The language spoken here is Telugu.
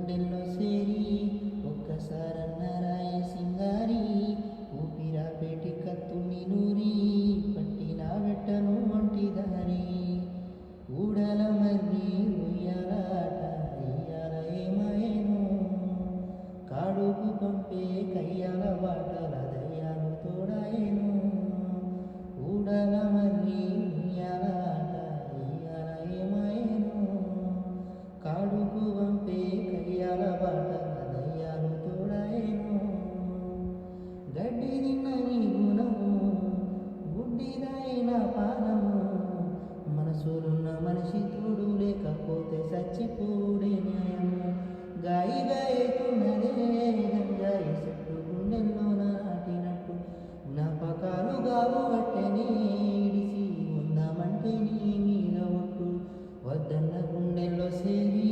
గుండెల్లో సేరి ఒక్కసారన్నరాయ సింగారి ఊపిరా పెట్టి కత్తుని నూరి పట్టిన వెట్టను ఒంటి దారి ఊడల మర్రి ఉయ్యాలాట ఇయ్యాల ఏమయేను కాడుకు పంపే కయ్యాల బాటల దయ్యాలు తోడాయేను ఊడల మర్రి ఉయ్యాలాట ఇయ్యాల ఏమయేను కాడుకు పంపే కయ్యాల బాటల దయ్యాలు తోడాయేను గడ్డి తిన్న నీ గుణము గుడ్డిదైన పానము మనసులున్న మనిషి తోడు లేకపోతే చచ్చిపోడే